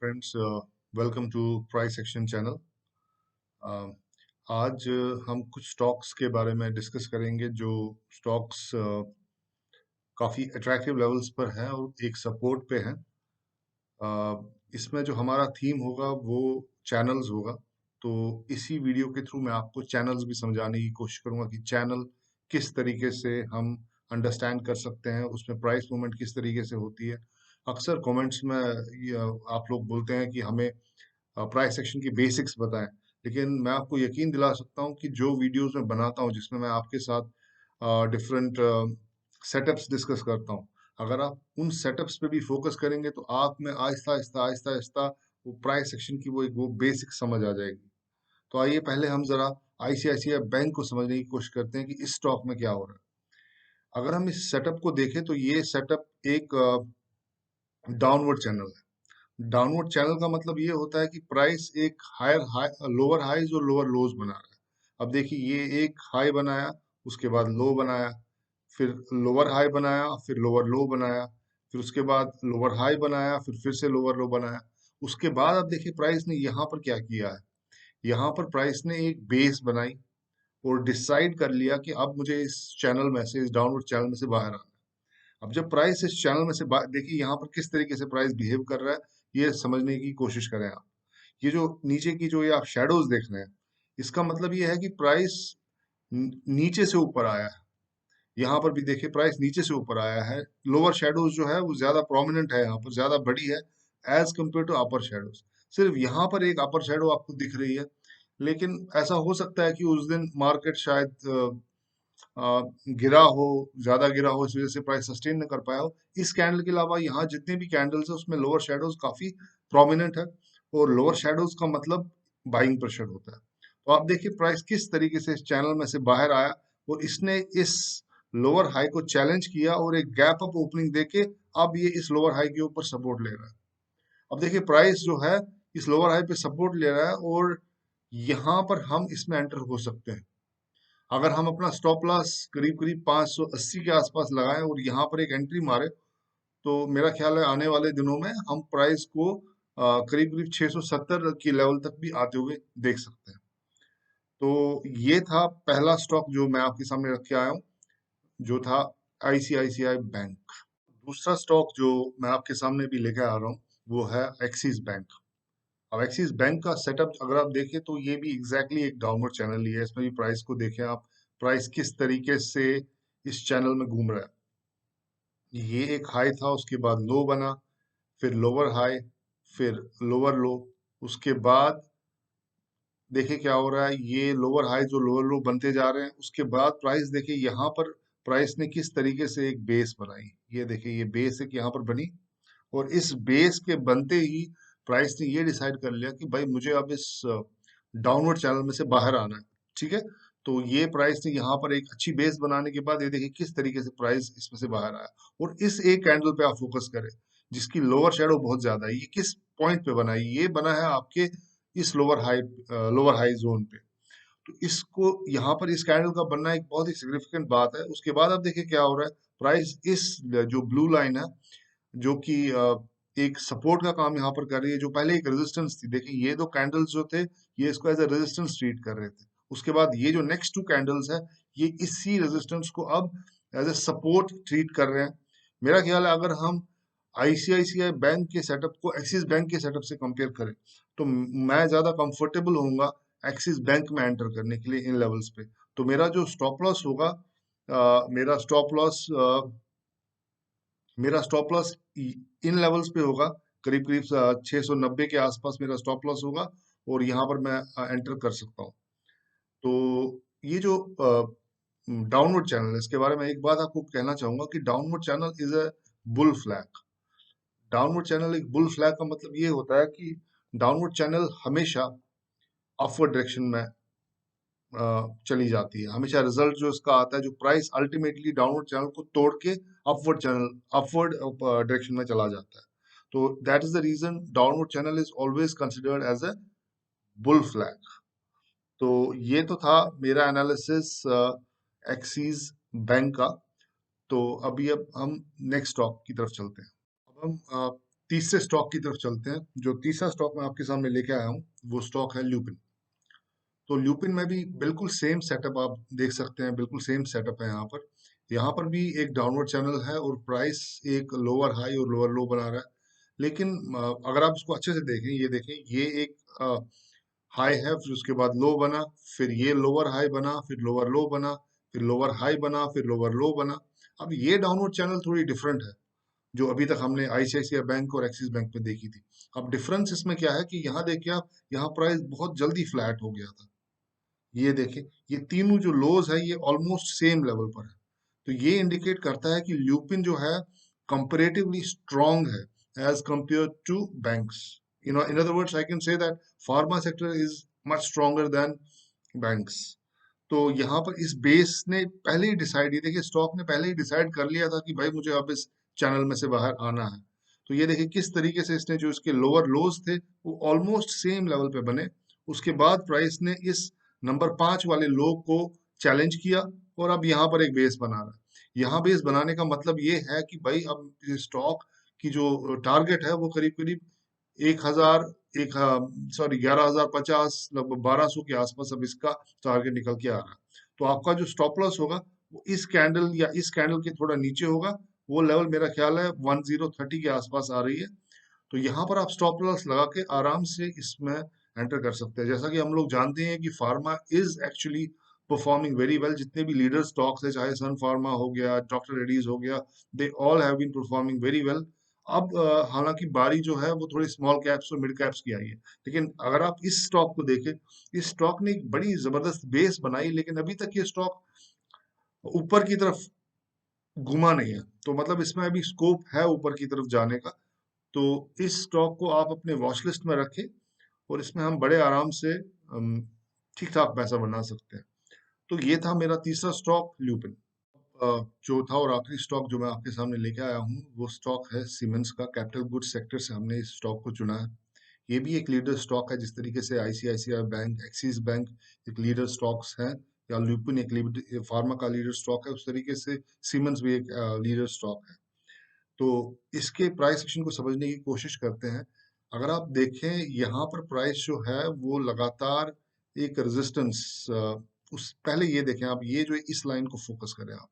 Friends, welcome to price action channel. आज हम कुछ स्टॉक्स के बारे में डिस्कस करेंगे जो स्टॉक्स काफ़ी अट्रैक्टिव लेवल्स पर हैं और एक सपोर्ट पे हैं। इसमें जो हमारा थीम होगा वो चैनल्स होगा। तो इसी वीडियो के थ्रू मैं आपको चैनल्स भी समझाने की कोशिश करूंगा कि चैनल किस तरीके से हम अंडरस्टैंड कर सकते हैं, उसमें प्राइस मूवमेंट किस तरीके से होती है। अक्सर कमेंट्स में आप लोग बोलते हैं कि हमें प्राइस सेक्शन की बेसिक्स बताएं, लेकिन मैं आपको यकीन दिला सकता हूं कि जो वीडियोस मैं बनाता हूं जिसमें मैं आपके साथ डिफरेंट सेटअप्स डिस्कस करता हूं, अगर आप उन सेटअप्स पे भी फोकस करेंगे तो आप में आहिस्ता आहिस्ता आहिस्ता आहिस्ता वो प्राइस सेक्शन की वो बेसिक समझ आ जाएगी। तो आइए पहले हम जरा आईसीआईसीआई बैंक को समझने की कोशिश करते हैं कि इस स्टॉक में क्या हो रहा है। अगर हम इस सेटअप को देखें तो ये सेटअप एक डाउनवर्ड चैनल है। डाउनवर्ड चैनल का मतलब ये होता है कि प्राइस एक हायर हाई लोअर हाईज और लोअर लोज बना रहा है। अब देखिए, ये एक हाई बनाया, उसके बाद लो बनाया, फिर लोअर हाई बनाया, फिर लोअर लो बनाया, फिर उसके बाद लोअर हाई बनाया, फिर से लोअर लो बनाया। उसके बाद अब देखिए प्राइस ने यहाँ पर क्या किया है। यहाँ पर प्राइस ने एक बेस बनाई और डिसाइड कर लिया कि अब मुझे इस चैनल में से, इस डाउनवर्ड चैनल में से बाहर आना है। अब जब प्राइस इस चैनल में से देखिए यहाँ पर किस तरीके से प्राइस बिहेव कर रहा है, ये समझने की कोशिश करें आप। ये जो नीचे की जो ये आप शेडोज देख रहे हैं, इसका मतलब ये है कि प्राइस नीचे से ऊपर आया है। यहाँ पर भी देखिए प्राइस नीचे से ऊपर आया है। लोअर शेडोज जो है वो ज्यादा प्रोमिनेंट है, यहाँ पर ज्यादा बड़ी है as compared to upper shadows. सिर्फ यहाँ पर एक अपर शेडो आपको दिख रही है, लेकिन ऐसा हो सकता है कि उस दिन मार्केट शायद गिरा हो, ज्यादा गिरा हो, इस वजह से प्राइस सस्टेन न कर पाया हो। इस कैंडल के अलावा यहाँ जितने भी कैंडल्स है उसमें लोअर शेडोज काफी प्रोमिनेंट है, और लोअर शेडोज का मतलब बाइंग प्रेशर होता है। तो आप देखिए प्राइस किस तरीके से इस चैनल में से बाहर आया और इसने इस लोअर हाई को चैलेंज किया और एक गैप अप ओपनिंग देके अब ये इस लोअर हाई के ऊपर सपोर्ट ले रहा है। अब देखिए प्राइस जो है इस लोअर हाई पे सपोर्ट ले रहा है और यहाँ पर हम इसमें एंटर हो सकते हैं। अगर हम अपना स्टॉप लॉस करीब करीब 580 के आसपास लगाएं और यहाँ पर एक एंट्री मारे, तो मेरा ख्याल है आने वाले दिनों में हम प्राइस को करीब करीब 670 की लेवल तक भी आते हुए देख सकते हैं। तो ये था पहला स्टॉक जो मैं आपके सामने रख के आया हूँ, जो था आईसीआईसीआई बैंक। दूसरा स्टॉक जो मैं आपके सामने भी लेके आ रहा हूँ वो है एक्सिस बैंक। अब एक्सिस बैंक का सेटअप अगर आप देखें तो ये भी एग्जैक्टली एक डाउनवर्ड चैनल ही है। इसमें भी प्राइस को देखें आप, प्राइस किस तरीके से इस चैनल में घूम रहा है। ये एक हाई था, उसके बाद लो बना, फिर लोअर हाई, फिर लोअर लो। उसके बाद देखिए क्या हो रहा है, ये लोअर हाई जो लोअर लो बनते जा रहे हैं। उसके बाद प्राइस देखिए यहाँ पर प्राइस ने किस तरीके से एक बेस बनाई। ये देखिए ये बेस एक यहाँ पर बनी, और इस बेस के बनते ही प्राइस ने ये डिसाइड कर लिया कि भाई मुझे अब इस डाउनवर्ड चैनल में से बाहर आना है। ठीक है, तो ये प्राइस ने यहाँ पर एक अच्छी बेस बनाने के बाद ये देखिए किस तरीके से प्राइस इसमें से बाहर आया। और इस एक कैंडल पे आप फोकस करें जिसकी लोअर शेडो बहुत ज्यादा है। ये किस पॉइंट पे बना है? ये बना है आपके इस लोअर हाई जोन पे। तो इसको यहाँ पर इस कैंडल का बनना एक बहुत ही सिग्निफिकेंट बात है। उसके बाद अब देखिए क्या हो रहा है, प्राइस इस जो ब्लू लाइन है जो कि एक सपोर्ट का काम यहाँ पर कर रही है, जो पहले एक रेजिस्टेंस थी। देखिए ये दो कैंडल्स जो थे ये इसको एज ए रेजिस्टेंस ट्रीट कर रहे थे। उसके बाद ये जो नेक्स्ट टू कैंडल्स है ये इसी रेजिस्टेंस को अब एज ए सपोर्ट ट्रीट कर रहे हैं। मेरा ख्याल है अगर हम आईसीआईसीआई बैंक के सेटअप को एक्सिस बैंक के सेटअप से कंपेयर करें तो मैं ज्यादा कंफर्टेबल होऊंगा एक्सिस बैंक में एंटर करने के लिए इन लेवल्स पे। तो मेरा जो स्टॉप लॉस होगा, मेरा स्टॉप लॉस मेरा स्टॉप लॉस इन लेवल्स पे होगा। करीब करीब 690 के आसपास मेरा स्टॉप लॉस होगा, और यहाँ पर मैं एंटर कर सकता हूँ। तो ये जो डाउनवर्ड चैनल है इसके बारे में एक बात आपको कहना चाहूंगा कि downward channel is a bull flag. Downward channel एक बुल फ्लैग का मतलब ये होता है कि डाउनवर्ड चैनल हमेशा अपवर्ड डायरेक्शन में चली जाती है। हमेशा रिजल्ट जो इसका आता है, जो प्राइस अल्टीमेटली डाउनवर्ड चैनल को तोड़ के अपवर्ड डायरेक्शन में चला जाता है। तो that is the reason downward channel is always considered as a bull flag. तो ये तो था मेरा एनालिसिस एक्सिस बैंक का। तो अभी अब हम नेक्स्ट स्टॉक की तरफ चलते हैं। अब हम तीसरे स्टॉक की तरफ चलते हैं। जो तीसरा स्टॉक मैं आपके सामने लेके आया हूँ वो स्टॉक है ल्यूपिन। तो ल्यूपिन में भी बिल्कुल सेम सेटअप आप देख सकते हैं, बिल्कुल सेम सेटअप है यहाँ पर। यहाँ पर भी एक डाउनवर्ड चैनल है और प्राइस एक लोअर हाई और लोअर लो बना रहा है। लेकिन अगर आप इसको अच्छे से देखें, ये देखें, ये एक हाई है, फिर उसके बाद लो बना, फिर ये लोअर हाई बना, फिर लोअर लो बना, फिर लोअर हाई बना, फिर लोअर लो बना। अब ये डाउनवर्ड चैनल थोड़ी डिफरेंट है जो अभी तक हमने आईसीआईसीआई बैंक और एक्सिस बैंक में देखी थी। अब डिफरेंस इसमें क्या है कि यहाँ देखिए आप, यहाँ प्राइस बहुत जल्दी फ्लैट हो गया था। ये देखें, ये तीनों जो लोज है ये ऑलमोस्ट सेम लेवल पर है। तो ये इंडिकेट करता है कि ल्यूपिन जो है कंपैरेटिवली स्ट्रांग है as compare to banks. In other words I can say that pharma sector is much stronger than banks. तो यहाँ पर इस बेस ने पहले ही डिसाइड, ये देखिए स्टॉक ने पहले ही डिसाइड कर लिया था कि भाई मुझे अब इस चैनल में से बाहर आना है। तो ये देखिए किस तरीके से इसने जो इसके लोअर लोज थे वो ऑलमोस्ट सेम लेवल पे बने। उसके बाद प्राइस ने इस नंबर 5 वाले लो को चैलेंज किया और अब यहाँ पर एक बेस बना रहा है। यहाँ बेस बनाने का मतलब ये है कि भाई अब स्टॉक की जो टारगेट है वो करीब करीब 1000, एक सॉरी 11,050, लगभग 1200 के आसपास अब इसका टारगेट निकल के आ रहा है। तो आपका जो स्टॉप लॉस होगा वो इस कैंडल या इस कैंडल के थोड़ा नीचे होगा। वो लेवल मेरा ख्याल है 1030 के आसपास आ रही है। तो यहाँ पर आप स्टॉप लॉस लगा के आराम से इसमें एंटर कर सकते हैं। जैसा कि हम लोग जानते हैं कि pharma is actually performing very well. जितने भी लीडर स्टॉक्स है, चाहे सन फार्मा हो गया, डॉक्टर रेड्डीज हो गया, they all have been performing very well. अब हालांकि बारी जो है वो थोड़ी स्मॉल कैप्स और मिड कैप्स की आई है। लेकिन अगर आप इस स्टॉक को देखें, इस स्टॉक ने एक बड़ी जबरदस्त बेस बनाई, लेकिन अभी तक ये स्टॉक ऊपर की तरफ घुमा नहीं है। तो मतलब इसमें अभी स्कोप है ऊपर की तरफ जाने का। तो इस स्टॉक को आप अपने वॉच लिस्ट में रखें और इसमें हम बड़े आराम से ठीक ठाक पैसा बना सकते हैं। तो ये था मेरा तीसरा स्टॉक ल्यूपिन। चौथा और आखिरी स्टॉक जो मैं आपके सामने लेके आया हूँ वो स्टॉक है सीमेंस का। कैपिटल गुड्स सेक्टर से हमने इस स्टॉक को चुना है। ये भी एक लीडर स्टॉक है, जिस तरीके से आईसीआईसीआई बैंक, एक्सिस बैंक एक लीडर स्टॉक्स हैं, या ल्यूपिन एक फार्मा का लीडर स्टॉक है, उस तरीके से सीमेंस भी एक लीडर स्टॉक है। तो इसके प्राइस एक्शन को समझने की कोशिश करते हैं। अगर आप देखें यहाँ पर प्राइस जो है वो लगातार एक रेजिस्टेंस, उस पहले ये देखें आप, ये जो इस लाइन को फोकस करें आप,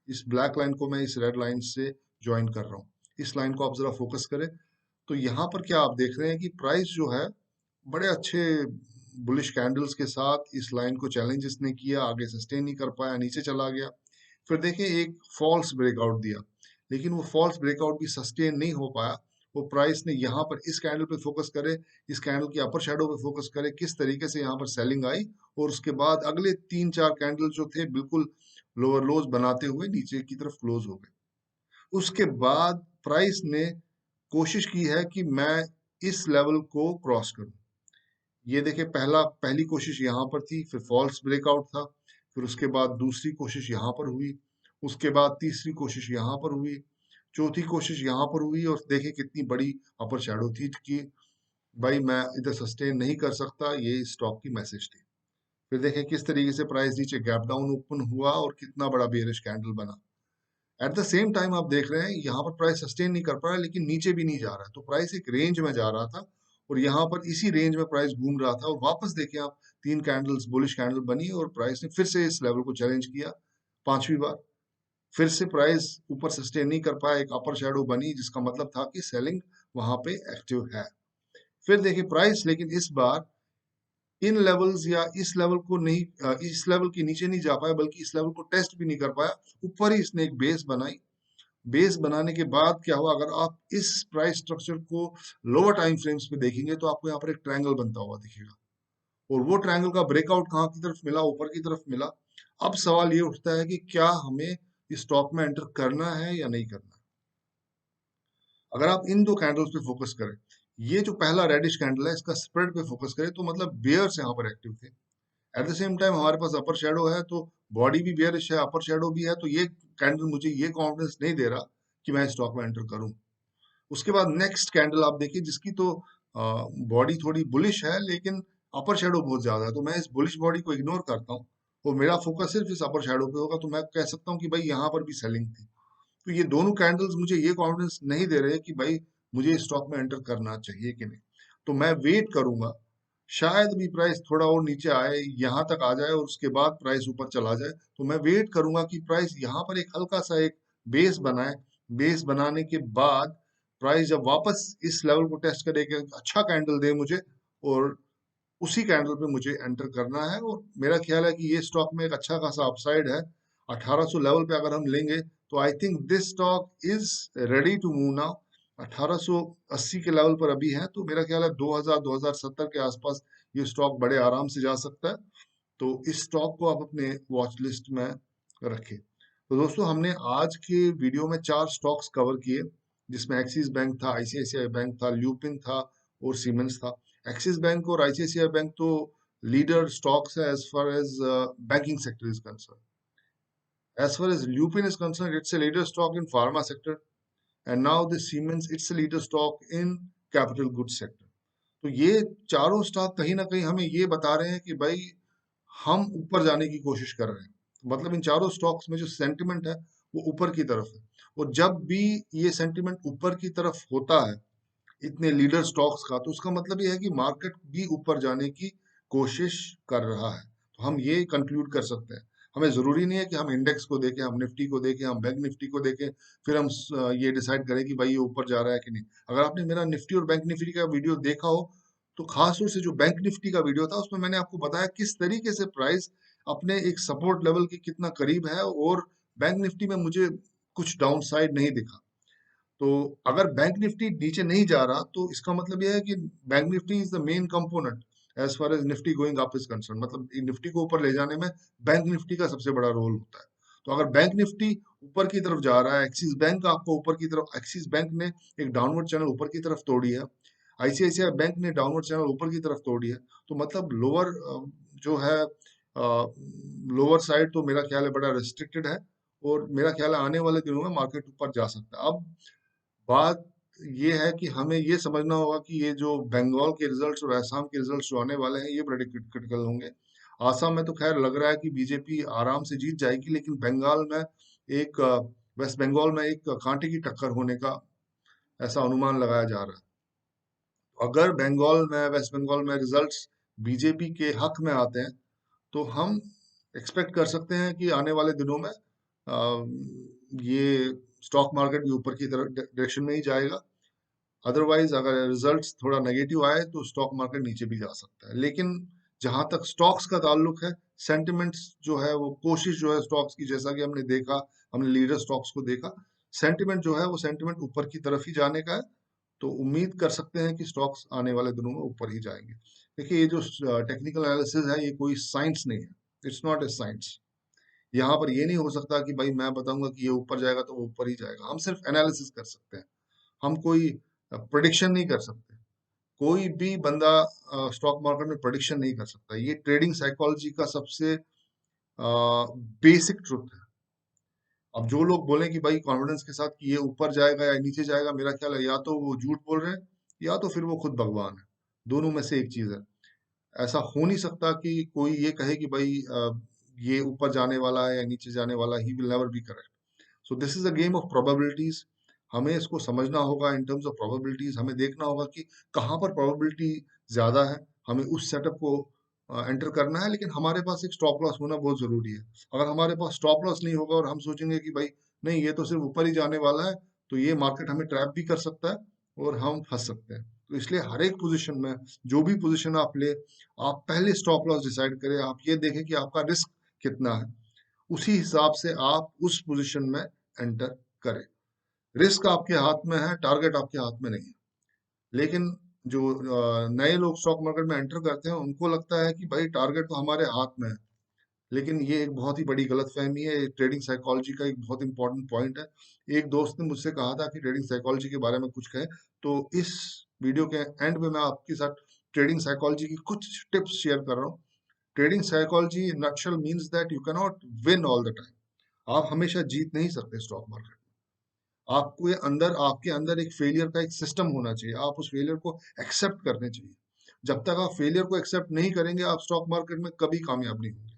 इस ब्लैक लाइन को मैं इस रेड लाइन से ज्वाइन कर रहा हूँ, इस लाइन को आप जरा फोकस करें। तो यहाँ पर क्या आप देख रहे हैं कि प्राइस जो है बड़े अच्छे बुलिश कैंडल्स के साथ इस लाइन को चैलेंज इसने किया, आगे सस्टेन नहीं कर पाया, नीचे चला गया। फिर देखें एक फॉल्स ब्रेकआउट दिया, लेकिन वो फॉल्स ब्रेकआउट भी सस्टेन नहीं हो पाया। वो प्राइस ने यहाँ पर इस कैंडल पे फोकस करे, इस कैंडल की अपर शेडो पे फोकस करे, किस तरीके से यहाँ पर सेलिंग आई, और उसके बाद अगले 3-4 कैंडल जो थे बिल्कुल लोअर लोज बनाते हुए नीचे की तरफ क्लोज हो गए। उसके बाद प्राइस ने कोशिश की है कि मैं इस लेवल को क्रॉस करूं। ये देखिए पहली कोशिश यहाँ पर थी, फिर फॉल्स ब्रेकआउट था, फिर उसके बाद दूसरी कोशिश यहाँ पर हुई, उसके बाद तीसरी कोशिश यहाँ पर हुई, चौथी कोशिश यहाँ पर हुई, और देखिए कितनी बड़ी अपर शैडो थी कि भाई मैं इधर सस्टेन नहीं कर सकता, ये स्टॉक की मैसेज थी। फिर देखिए किस तरीके से प्राइस नीचे गैप डाउन ओपन हुआ और कितना बड़ा बेयरिश कैंडल बना। एट द सेम टाइम आप देख रहे हैं यहाँ पर प्राइस सस्टेन नहीं कर पा रहा है, लेकिन नीचे भी नहीं जा रहा है। तो प्राइस एक रेंज में जा रहा था और यहाँ पर इसी रेंज में प्राइस घूम रहा था, और वापस देखिए आप, 3 कैंडल्स बुलिश कैंडल बनी और प्राइस ने फिर से इस लेवल को चैलेंज किया 5वीं बार। फिर से प्राइस ऊपर सस्टेन नहीं कर पाया, एक अपर शेडो बनी, जिसका मतलब था कि सेलिंग वहां पे एक्टिव है। फिर देखिए प्राइस लेकिन इस बार इन लेवल्स या इस लेवल को नहीं, इस लेवल के नीचे नहीं जा पाया, बल्कि इस लेवल को टेस्ट भी नहीं कर पाया। ऊपर ही इसने एक बेस बनाई। बेस बनाने के बाद क्या हुआ, अगर आप इस प्राइस स्ट्रक्चर को लोअर टाइम फ्रेम्स पे देखेंगे तो आपको यहाँ पर एक ट्रायंगल बनता हुआ दिखेगा, और वो ट्रायंगल का ब्रेकआउट कहाँ की तरफ मिला, ऊपर की तरफ मिला। अब सवाल ये उठता है कि क्या हमें इस स्टॉक में एंटर करना है या नहीं करना है। अगर आप इन दो कैंडल्स पे फोकस करें, ये जो पहला रेडिश कैंडल है इसका स्प्रेड पे फोकस करें, तो मतलब बेयर्स यहाँ पर एक्टिव थे। एट द सेम टाइम हमारे पास अपर शेडो है, तो बॉडी भी बेयरिश है, अपर शेडो भी है, तो ये कैंडल मुझे ये कॉन्फिडेंस नहीं दे रहा कि मैं स्टॉक में एंटर करूं। उसके बाद नेक्स्ट कैंडल आप देखिए, जिसकी तो बॉडी थोड़ी बुलिश है, लेकिन अपर शेडो बहुत ज्यादा है, तो मैं इस बुलिश बॉडी को इग्नोर करता हूँ और मेरा फोकस सिर्फ इस अपर शेडो पे होगा। तो मैं कह सकता हूँ कि भाई यहाँ पर भी सेलिंग थी। तो ये दोनों कैंडल्स मुझे ये कॉन्फिडेंस नहीं दे रहे कि भाई मुझे इस स्टॉक में एंटर करना चाहिए कि नहीं। तो मैं वेट करूंगा, शायद भी प्राइस थोड़ा और नीचे आए, यहाँ तक आ जाए और उसके बाद प्राइस ऊपर चला जाए, तो मैं वेट करूंगा कि प्राइस यहाँ पर एक हल्का सा एक बेस बनाए। बेस बनाने के बाद प्राइस जब वापस इस लेवल को टेस्ट करे कि अच्छा कैंडल दे मुझे, और उसी कैंडल पे मुझे एंटर करना है। और मेरा ख्याल है कि ये स्टॉक में एक अच्छा खासा अपसाइड है। 1800 लेवल पे अगर हम लेंगे तो I think this stock is ready to move now. 1880 के लेवल पर अभी है, तो मेरा ख्याल है 2000 2070 के आसपास ये स्टॉक बड़े आराम से जा सकता है। तो इस स्टॉक को आप अपने वॉच लिस्ट में रखें। तो दोस्तों, हमने आज के वीडियो में 4 स्टॉक्स कवर किए, जिसमें एक्सिस बैंक था, आईसीआईसीआई बैंक था, ल्यूपिन था और सीमेंस था। एक्सिस बैंक और आईसीआईसीआई बैंक तो लीडर स्टॉक्स है as far as banking sector is concern. As far as Lupin is concerned, it's a leader stock in pharma sector, and now the Siemens, it's a leader stock in capital goods sector. तो ये चारों stock कहीं ना कहीं हमें ये बता रहे हैं कि भाई हम ऊपर जाने की कोशिश कर रहे हैं। मतलब इन चारों स्टॉक्स में जो सेंटिमेंट है वो ऊपर की तरफ है। और जब भी ये सेंटिमेंट ऊपर की तरफ होता है इतने लीडर स्टॉक्स का, तो उसका मतलब ये है कि मार्केट भी ऊपर जाने की कोशिश कर रहा है। तो हम ये कंक्लूड कर सकते हैं। हमें जरूरी नहीं है कि हम इंडेक्स को देखें, हम निफ्टी को देखें, हम बैंक निफ्टी को देखें, फिर हम ये डिसाइड करें कि भाई ये ऊपर जा रहा है कि नहीं। अगर आपने मेरा निफ्टी और बैंक निफ्टी का वीडियो देखा हो, तो खास तौर से जो बैंक निफ्टी का वीडियो था उसमें मैंने आपको बताया किस तरीके से प्राइस अपने एक सपोर्ट लेवल के कितना करीब है, और बैंक निफ्टी में मुझे कुछ डाउन साइड नहीं दिखा। तो अगर बैंक निफ्टी नीचे नहीं जा रहा, तो इसका मतलब यह है कि bank Nifty is the main component as far as Nifty going up is concern. मतलब निफ्टी को ऊपर ले जाने में बैंक निफ्टी का सबसे बड़ा रोल होता है। तो अगर बैंक निफ्टी ऊपर की तरफ जा रहा है, एक्सिस बैंक आपको ऊपर की तरफ, एक्सिस बैंक ने एक डाउनवर्ड चैनल ऊपर की तरफ तोड़ी है, आईसीआईसीआई बैंक ने डाउनवर्ड चैनल ऊपर की तरफ तोड़ी है, तो मतलब लोअर जो है लोअर साइड तो मेरा ख्याल है बड़ा रेस्ट्रिक्टेड है। और मेरा ख्याल है आने वाले दिनों में मार्केट ऊपर जा सकता है। अब बात ये है कि हमें ये समझना होगा कि ये जो बंगाल के रिजल्ट्स और असम के रिजल्ट्स जो आने वाले हैं ये बड़े क्रिटिकल होंगे। असम में तो खैर लग रहा है कि बीजेपी आराम से जीत जाएगी, लेकिन बंगाल में एक वेस्ट बंगाल में एक कांटे की टक्कर होने का ऐसा अनुमान लगाया जा रहा है। अगर बंगाल में, वेस्ट बंगाल में रिजल्ट्स बीजेपी के हक में आते हैं, तो हम एक्सपेक्ट कर सकते हैं कि आने वाले दिनों में ये स्टॉक मार्केट भी ऊपर की तरफ डायरेक्शन में ही जाएगा। अदरवाइज अगर रिजल्ट्स थोड़ा नेगेटिव आए तो स्टॉक मार्केट नीचे भी जा सकता है। लेकिन जहां तक स्टॉक्स का ताल्लुक है, सेंटिमेंट्स जो है वो कोशिश जो है स्टॉक्स की, जैसा कि हमने देखा, हमने लीडर स्टॉक्स को देखा, सेंटिमेंट जो है वो सेंटिमेंट ऊपर की तरफ ही जाने का है। तो उम्मीद कर सकते हैं कि स्टॉक्स आने वाले दिनों में ऊपर ही जाएंगे। देखिए, ये जो टेक्निकल एनालिसिस है ये कोई साइंस नहीं है, इट्स नॉट ए साइंस। यहाँ पर ये नहीं हो सकता कि भाई मैं बताऊंगा कि ये ऊपर जाएगा तो वो ऊपर ही जाएगा। हम सिर्फ एनालिसिस कर सकते हैं, हम कोई प्रेडिक्शन नहीं कर सकते। कोई भी बंदा स्टॉक मार्केट में प्रेडिक्शन नहीं कर सकता। ये ट्रेडिंग साइकोलॉजी का सबसे बेसिक ट्रुथ है। अब जो लोग बोलें कि भाई कॉन्फिडेंस के साथ कि ये ऊपर जाएगा या नीचे जाएगा, मेरा ख्याल है या तो वो झूठ बोल रहे हैं या तो फिर वो खुद भगवान है। दोनों में से एक चीज है। ऐसा हो नहीं सकता कि कोई ये कहे कि भाई ये ऊपर जाने वाला है या नीचे जाने वाला, he will never be correct. So this is a game of probabilities. हमें इसको समझना होगा इन टर्म्स ऑफ प्रोबेबिलिटीज। हमें देखना होगा कि कहाँ पर प्रोबेबिलिटी ज्यादा है, हमें उस सेटअप को एंटर करना है। लेकिन हमारे पास एक स्टॉप लॉस होना बहुत जरूरी है। अगर हमारे पास स्टॉप लॉस नहीं होगा और हम सोचेंगे कि भाई नहीं ये तो सिर्फ ऊपर ही जाने वाला है, तो ये मार्केट हमें ट्रैप भी कर सकता है और हम फंस सकते हैं। तो इसलिए हर एक पोजीशन में, जो भी पोजीशन आप ले, आप पहले स्टॉप लॉस डिसाइड करें। आप ये देखें कि आपका रिस्क कितना है, उसी हिसाब से आप उस पोजीशन में एंटर करें। रिस्क आपके हाथ में है, टारगेट आपके हाथ में नहीं है। लेकिन जो नए लोग स्टॉक मार्केट में एंटर करते हैं उनको लगता है कि भाई टारगेट तो हमारे हाथ में है। लेकिन ये एक बहुत ही बड़ी गलतफहमी है। ट्रेडिंग साइकोलॉजी का एक बहुत इंपॉर्टेंट पॉइंट है। एक दोस्त ने मुझसे कहा था कि ट्रेडिंग साइकोलॉजी के बारे में कुछ कहे, तो इस वीडियो के एंड में मैं आपके साथ ट्रेडिंग साइकोलॉजी की कुछ टिप्स शेयर कर रहा हूँ। Trading psychology in nutshell means that you can not win all the time. आप हमेशा जीत नहीं सकते स्टॉक मार्केट में। आपको ये अंदर, आपके अंदर एक फेलियर का एक सिस्टम होना चाहिए। आप उस फेलियर को एक्सेप्ट करने चाहिए। जब तक आप फेलियर को एक्सेप्ट नहीं करेंगे, आप स्टॉक मार्केट में कभी कामयाब नहीं होंगे।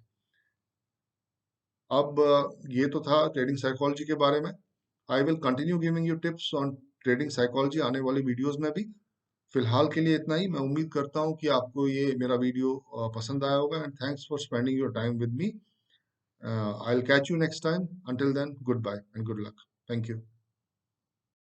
अब ये तो था ट्रेडिंग साइकोलॉजी के बारे में। I will continue giving you tips on trading psychology आने वाली वीडियोस में भी। फिलहाल के लिए इतना ही। मैं उम्मीद करता हूँ कि आपको ये मेरा वीडियो पसंद आया होगा, and thanks for spending your time with me. I will catch you next time. Until then, goodbye and good luck. Thank you.